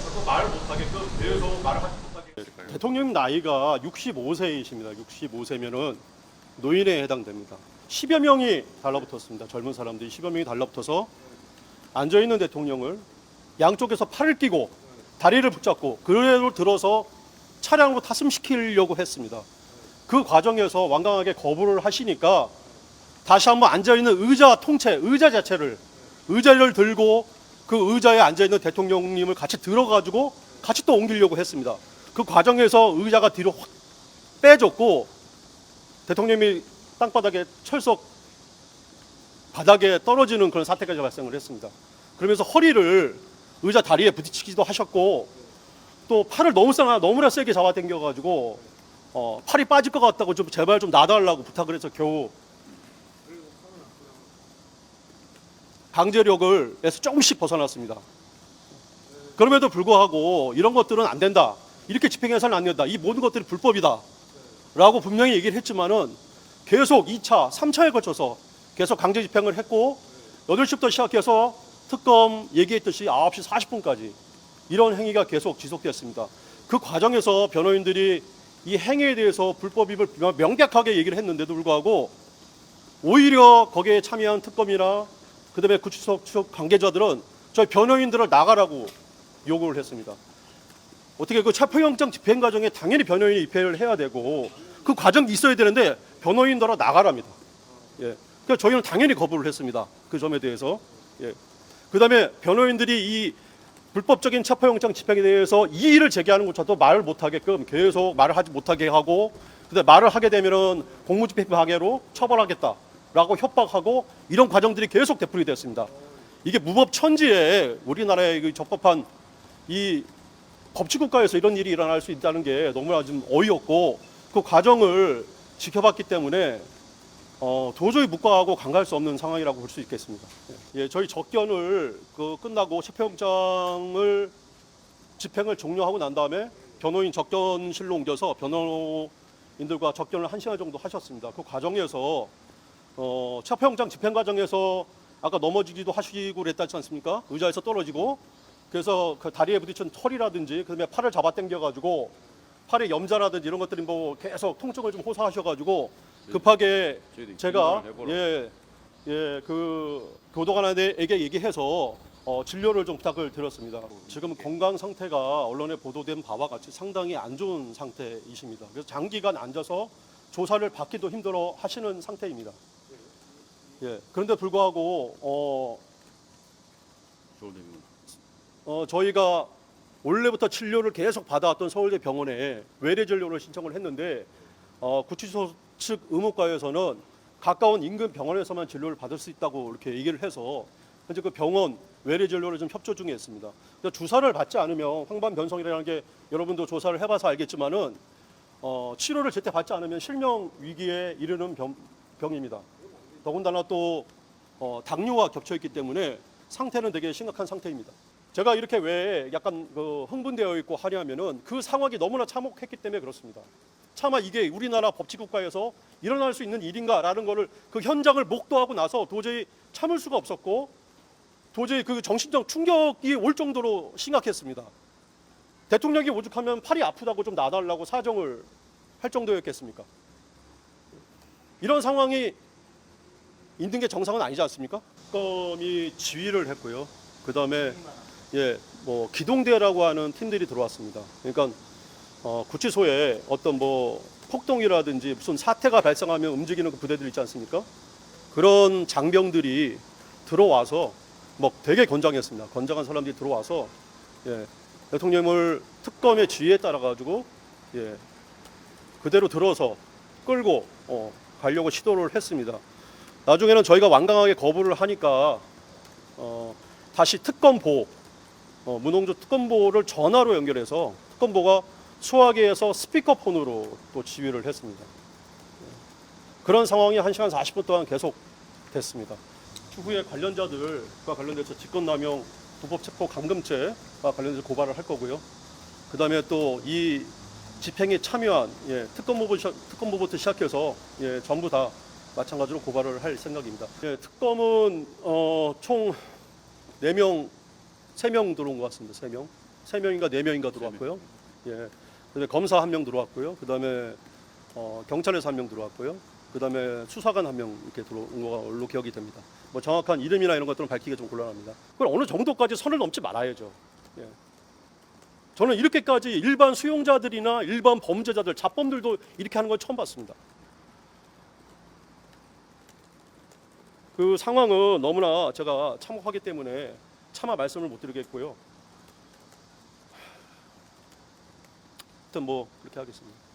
자꾸 말을 못하게끔 계속 말을 하지 못하게. 대통령 나이가 65세이십니다. 65세면은 노인에 해당됩니다. 10여 명이 달라붙었습니다. 젊은 사람들이 10여 명이 달라붙어서 앉아있는 대통령을 양쪽에서 팔을 끼고 다리를 붙잡고 그대로 들어서 차량으로 탑승시키려고 했습니다. 그 과정에서 완강하게 거부를 하시니까 다시 한번 앉아있는 의자 통째, 의자 자체를, 의자를 들고 그 의자에 앉아있는 대통령님을 같이 들어가지고 같이 또 옮기려고 했습니다. 그 과정에서 의자가 뒤로 확 빼졌고 대통령이 땅바닥에 철석 바닥에 떨어지는 그런 사태까지 발생을 했습니다. 그러면서 허리를 의자 다리에 부딪히기도 하셨고 또 팔을 너무나 세게 잡아당겨가지고 팔이 빠질 것 같다고 좀 제발 좀 놔달라고 부탁을 해서 겨우 강제력에서 조금씩 벗어났습니다. 그럼에도 불구하고 이런 것들은 안 된다. 이렇게 집행해서는 안 된다. 이 모든 것들이 불법이다. 라고 분명히 얘기를 했지만은 계속 2차, 3차에 걸쳐서 계속 강제 집행을 했고 8시부터 시작해서 특검 얘기했듯이 9시 40분까지 이런 행위가 계속 지속됐습니다. 그 과정에서 변호인들이 이 행위에 대해서 불법임을 명백하게 얘기를 했는데도 불구하고 오히려 거기에 참여한 특검이나 그다음에 구치소 측 관계자들은 저희 변호인들을 나가라고 요구를 했습니다. 어떻게 그 체포영장 집행 과정에 당연히 변호인이 입회를 해야 되고 그 과정이 있어야 되는데 변호인들을 나가랍니다. 예. 그러니까 저희는 당연히 거부를 했습니다. 그 점에 대해서. 예. 그다음에 변호인들이 이 불법적인 체포영장 집행에 대해서 이의를 제기하는 것조차도 말을 못하게끔 계속 말을 하지 못하게 하고 그다음에 말을 하게 되면은 공무집행방해로 처벌하겠다라고 협박하고 이런 과정들이 계속 되풀이 됐습니다. 이게 무법천지에 우리나라의 적법한 이 법치국가에서 이런 일이 일어날 수 있다는 게 너무나 좀 어이없고 그 과정을 지켜봤기 때문에 도저히 묵과하고 간과할 수 없는 상황이라고 볼 수 있겠습니다. 예, 저희 접견을 끝나고 체포영장을 집행을 종료하고 난 다음에 변호인 접견실로 옮겨서 변호인들과 접견을 1시간 정도 하셨습니다. 그 과정에서 체포영장 집행 과정에서 아까 넘어지기도 하시고 그랬지 않습니까? 의자에서 떨어지고 그래서 그 다리에 부딪힌 털이라든지 그다음에 팔을 잡아당겨가지고 팔에 염자라든지 이런 것들이 뭐 계속 통증을 좀 호소하셔가지고 급하게 제가 그 교도관에게 얘기해서 진료를 좀 부탁을 드렸습니다. 지금 건강 상태가 언론에 보도된 바와 같이 상당히 안 좋은 상태이십니다. 그래서 장기간 앉아서 조사를 받기도 힘들어 하시는 상태입니다. 예. 그런데 불구하고 저희가 원래부터 진료를 계속 받아왔던 서울대 병원에 외래 진료를 신청을 했는데 구치소 측 의무과에서는 가까운 인근 병원에서만 진료를 받을 수 있다고 이렇게 얘기를 해서 현재 그 병원 외래 진료를 좀 협조 중에 있습니다. 주사를 받지 않으면 황반 변성이라는 게 여러분도 조사를 해봐서 알겠지만은 치료를 제때 받지 않으면 실명 위기에 이르는 병입니다. 더군다나 또 당뇨와 겹쳐 있기 때문에 상태는 되게 심각한 상태입니다. 제가 이렇게 왜 약간 흥분되어 있고 하냐면은 그 상황이 너무나 참혹했기 때문에 그렇습니다. 차마 이게 우리나라 법치국가에서 일어날 수 있는 일인가라는 거를 그 현장을 목도하고 나서 도저히 참을 수가 없었고 도저히 그 정신적 충격이 올 정도로 심각했습니다. 대통령이 오죽하면 팔이 아프다고 좀 놔달라고 사정을 할 정도였겠습니까? 이런 상황이 있는 게 정상은 아니지 않습니까? 특검이 지휘를 했고요. 그 다음에 기동대라고 하는 팀들이 들어왔습니다. 그러니까 구치소에 어떤 폭동이라든지 무슨 사태가 발생하면 움직이는 그 부대들 있지 않습니까? 그런 장병들이 들어와서 되게 건장했습니다. 건장한 사람들이 들어와서 대통령을 특검의 지휘에 따라 가지고 그대로 들어서 끌고 가려고 시도를 했습니다. 나중에는 저희가 완강하게 거부를 하니까 다시 특검보 문홍주 특검보를 전화로 연결해서 특검보가 수화기에서 스피커폰으로 또 지휘를 했습니다. 그런 상황이 1시간 40분 동안 계속 됐습니다. 추후에 관련자들과 관련돼서 직권남용, 불법체포 감금죄와 관련돼서 고발을 할 거고요. 그 다음에 또 이 집행에 참여한 특검보부터 시작해서 전부 다 마찬가지로 고발을 할 생각입니다. 특검은 총 3명 들어온 것 같습니다. 3명인가 4명인가 들어왔고요. 예. 그다음에 검사 1명 들어왔고요. 그다음에 경찰에서 1명 들어왔고요. 그다음에 수사관 1명 이렇게 들어온 걸로 기억이 됩니다. 뭐 정확한 이름이나 이런 것들은 밝히기가 좀 곤란합니다. 그걸 어느 정도까지 선을 넘지 말아야죠. 예. 저는 이렇게까지 일반 수용자들이나 일반 범죄자들, 잡범들도 이렇게 하는 건 처음 봤습니다. 그 상황은 너무나 제가 참혹하기 때문에 차마 말씀을 못 드리겠고요. 하여튼 뭐 그렇게 하겠습니다.